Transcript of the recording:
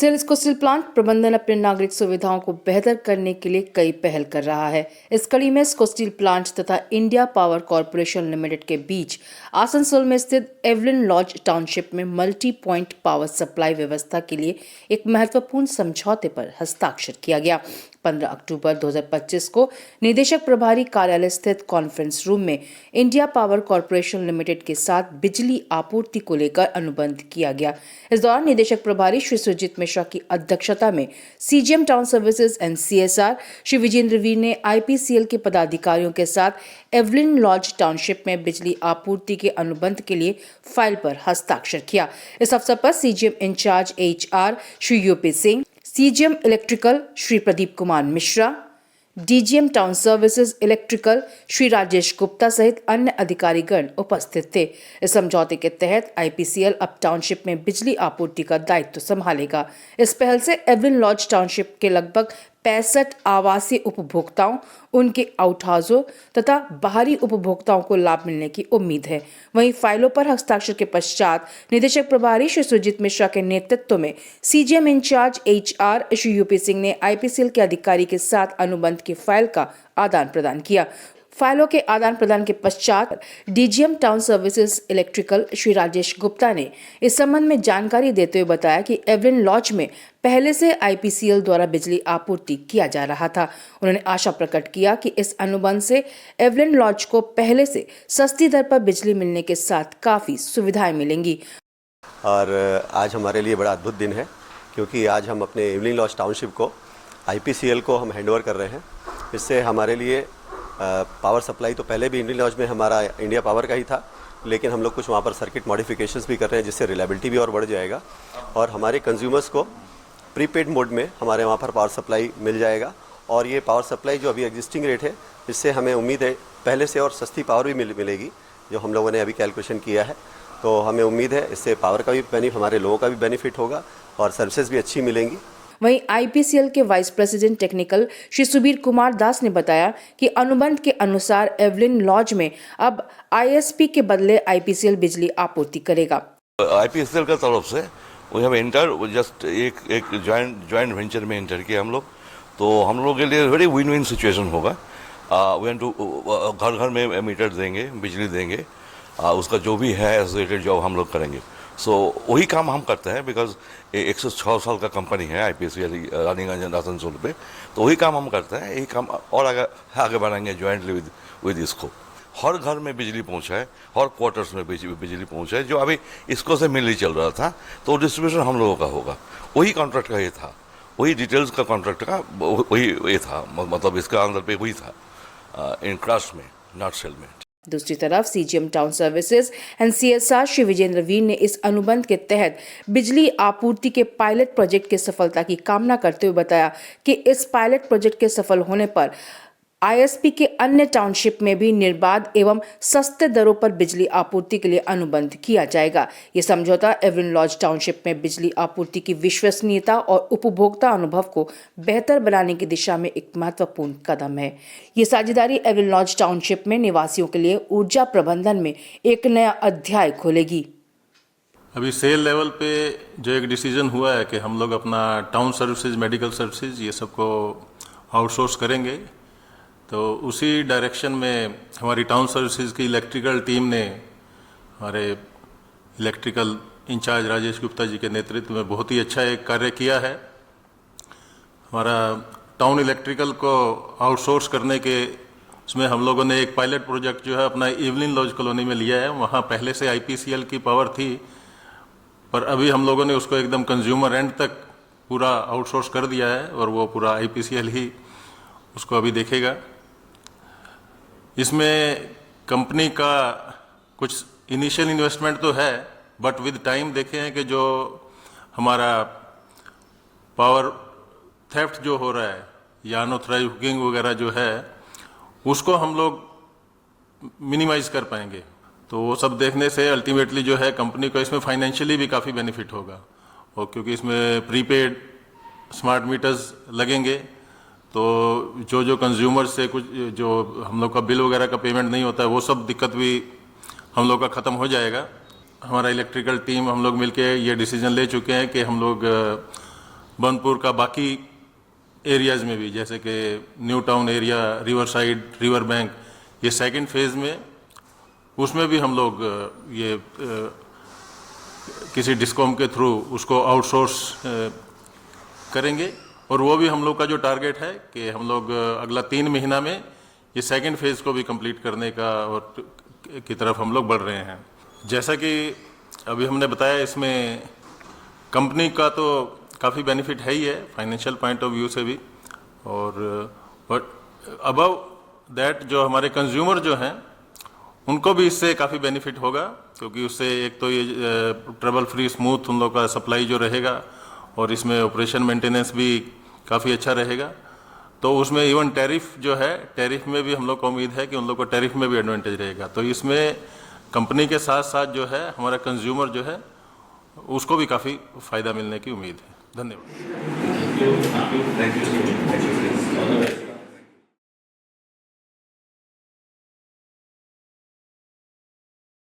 Cell इसको steel plant प्रबंधन अपने नागरिक सुविधाओं को बेहतर करने के लिए कई पहल कर रहा है। इस कड़ी में इसको स्टील प्लांट तथा इंडिया पावर कॉरपोरेशन लिमिटेड के बीच आसनसोल में स्थित एवलिन लॉज टाउनशिप में मल्टी पॉइंट पावर सप्लाई व्यवस्था के लिए एक महत्वपूर्ण समझौते पर हस्ताक्षर किया गया। 15 अक्टूबर 2025 को निदेशक प्रभारी कार्यालय स्थित कॉन्फ्रेंस रूम में इंडिया पावर कॉरपोरेशन लिमिटेड के साथ बिजली आपूर्ति को लेकर अनुबंध किया गया। इस दौरान निदेशक प्रभारी श्री सुरजीत मिश्रा की अध्यक्षता में CGM town services and CSR Shri Vijendra Veer ने आईपीसीएल के पदाधिकारियों के साथ एवलिन लॉज टाउनशिप में बिजली आपूर्ति के अनुबंध के लिए फाइल पर हस्ताक्षर किया। इस अवसर पर CGM in-charge HR Shri UP Singh, CGM electrical Shri Pradeep Kumar Mishra, DGM town services electrical Shri Rajesh Gupta सहित अन्य अधिकारीगण उपस्थित थे। इस समझौते के तहत आईपीसीएल अब टाउनशिप में बिजली आपूर्ति का दायित्व संभालेगा। इस पहल से एवलिन लॉज टाउनशिप के लगभग 65 आवासीय उपभोक्ताओं, उनके आउट हाउसों तथा बाहरी उपभोक्ताओं को लाभ मिलने की उम्मीद है। वहीं फाइलों पर हस्ताक्षर के पश्चात निदेशक प्रभारी श्री सुरजीत मिश्रा के नेतृत्व में CGM in-charge HR Shri UP Singh ने आईपीसीएल के अधिकारी के साथ अनुबंध की फाइल का आदान प्रदान किया। फाइलों के आदान प्रदान के पश्चात DGM town services electrical Shri Rajesh Gupta ने इस संबंध में जानकारी देते हुए बताया कि एवलिन लॉज में पहले से आईपीसीएल द्वारा बिजली आपूर्ति किया जा रहा था। उन्होंने आशा प्रकट किया कि इस अनुबंध से एवलिन लॉज को पहले से सस्ती दर पर बिजली मिलने के साथ काफी सुविधाएं मिलेंगी। और आज हमारे लिए बड़ा अद्भुत दिन है, क्योंकि आज हम अपने एवलिन लॉज टाउनशिप को आईपीसीएल को हम हैंडओवर कर रहे हैं। इससे हमारे लिए पावर सप्लाई तो पहले भी एवलिन लॉज में हमारा इंडिया पावर का ही था, लेकिन हम लोग कुछ वहाँ पर सर्किट मॉडिफिकेशंस भी कर रहे हैं, जिससे रिलायबिलिटी भी और बढ़ जाएगा और हमारे कंज्यूमर्स को प्रीपेड मोड में हमारे वहाँ पर पावर सप्लाई मिल जाएगा। और ये पावर सप्लाई जो अभी एग्जिस्टिंग रेट है, इससे हमें उम्मीद है पहले से और सस्ती पावर भी मिलेगी, जो हम लोगों ने अभी कैलकुलेशन किया है। तो हमें उम्मीद है इससे पावर का भी बेनिफिट, हमारे लोगों का भी बेनिफिट होगा और सर्विसेज भी अच्छी मिलेंगी। वहीं आईपीसीएल के vice president technical Shri Subir Kumar Das ने बताया कि अनुबंध के अनुसार एवलिन लॉज में अब आईएसपी के बदले आईपीसीएल बिजली आपूर्ति करेगा। आईपीसीएल का तरफ से वी हैव एंटर जस्ट एक जॉइंट वेंचर में एंटर किया हम लोग, तो हम लोग के लिए वेरी विन विन सिचुएशन होगा। वी टू घर घर में मीटर देंगे, बिजली देंगे, उसका जो भी है एसोसिएटेड जॉब हम लोग करेंगे। सो वही काम हम करते हैं, बिकॉज 106 साल का कंपनी है आईपीसीएल रानीगंज आसनसोल पे, तो वही काम हम करते हैं। यही काम और आगे बढ़ाएंगे जॉइंटली विद इसको। हर घर में बिजली पहुंचाए, हर क्वार्टर्स में बिजली पहुंचाए। जो अभी इसको से मिल ही चल रहा था, तो डिस्ट्रीब्यूशन हम लोगों का होगा। वही कॉन्ट्रैक्ट का ये था, वही डिटेल्स का कॉन्ट्रैक्ट का वही ये था, मतलब इसका अंदर पे वही था इन क्रॉस में, नॉट सेल में। दूसरी तरफ CGM town services and CSR Shri Vijendra Veer ने इस अनुबंध के तहत बिजली आपूर्ति के पायलट प्रोजेक्ट की सफलता की कामना करते हुए बताया कि इस पायलट प्रोजेक्ट के सफल होने पर आईएसपी के अन्य टाउनशिप में भी निर्बाध एवं सस्ते दरों पर बिजली आपूर्ति के लिए अनुबंध किया जाएगा। ये समझौता एवलिन लॉज टाउनशिप में बिजली आपूर्ति की विश्वसनीयता और उपभोक्ता अनुभव को बेहतर बनाने की दिशा में एक महत्वपूर्ण कदम है। ये साझेदारी एवलिन लॉज टाउनशिप में निवासियों के लिए ऊर्जा प्रबंधन में एक नया अध्याय खोलेगी। अभी सेल लेवल पे जो एक डिसीजन हुआ है कि हम लोग अपना टाउन सर्विसेज, मेडिकल सर्विसेज ये सबको आउटसोर्स करेंगे, तो उसी डायरेक्शन में हमारी टाउन सर्विसेज की इलेक्ट्रिकल टीम ने हमारे इलेक्ट्रिकल इंचार्ज राजेश गुप्ता जी के नेतृत्व में बहुत ही अच्छा एक कार्य किया है। हमारा टाउन इलेक्ट्रिकल को आउटसोर्स करने के उसमें हम लोगों ने एक पायलट प्रोजेक्ट जो है अपना एवलिन लॉज कॉलोनी में लिया है। वहाँ पहले से आईपीसीएल की पावर थी, पर अभी हम लोगों ने उसको एकदम कंज्यूमर एंड तक पूरा आउटसोर्स कर दिया है और वो पूरा आईपीसीएल ही उसको अभी देखेगा। इसमें कंपनी का कुछ इनिशियल इन्वेस्टमेंट तो है, बट विद टाइम देखे हैं कि जो हमारा पावर थेफ्ट जो हो रहा है या अनऑथराइज्ड हुकिंग वगैरह जो है, उसको हम लोग मिनिमाइज कर पाएंगे। तो वो सब देखने से अल्टीमेटली जो है कंपनी को इसमें फाइनेंशियली भी काफ़ी बेनिफिट होगा, और क्योंकि इसमें प्रीपेड स्मार्ट मीटर्स लगेंगे, तो जो कंज्यूमर से कुछ जो हम लोग का बिल वगैरह का पेमेंट नहीं होता है, वो सब दिक्कत भी हम लोग का ख़त्म हो जाएगा। हमारा इलेक्ट्रिकल टीम हम लोग मिलके ये डिसीजन ले चुके हैं कि हम लोग बनपुर का बाकी एरियाज़ में भी, जैसे कि new town area, river side, river bank, ये सेकंड फेज़ में, उसमें भी हम लोग ये किसी डिस्कॉम के थ्रू उसको आउटसोर्स करेंगे। और वो भी हम लोग का जो टारगेट है कि हम लोग अगला 3 महीना में ये सेकंड फेज़ को भी कंप्लीट करने का और की तरफ हम लोग बढ़ रहे हैं। जैसा कि अभी हमने बताया, इसमें कंपनी का तो काफ़ी बेनिफिट है ही है फाइनेंशियल पॉइंट ऑफ व्यू से भी, और अबव दैट जो हमारे कंज्यूमर जो हैं उनको भी इससे काफ़ी बेनिफिट होगा, क्योंकि उससे एक तो ये ट्रबल फ्री स्मूथ उन लोग का सप्लाई जो रहेगा, और इसमें ऑपरेशन मेंटेनेंस भी काफ़ी अच्छा रहेगा। तो उसमें इवन टैरिफ जो है, टैरिफ में भी हम लोग को उम्मीद है कि उन लोग को टैरिफ में भी एडवांटेज रहेगा। तो इसमें कंपनी के साथ साथ जो है हमारा कंज्यूमर जो है उसको भी काफ़ी फ़ायदा मिलने की उम्मीद है। धन्यवाद। Thank you.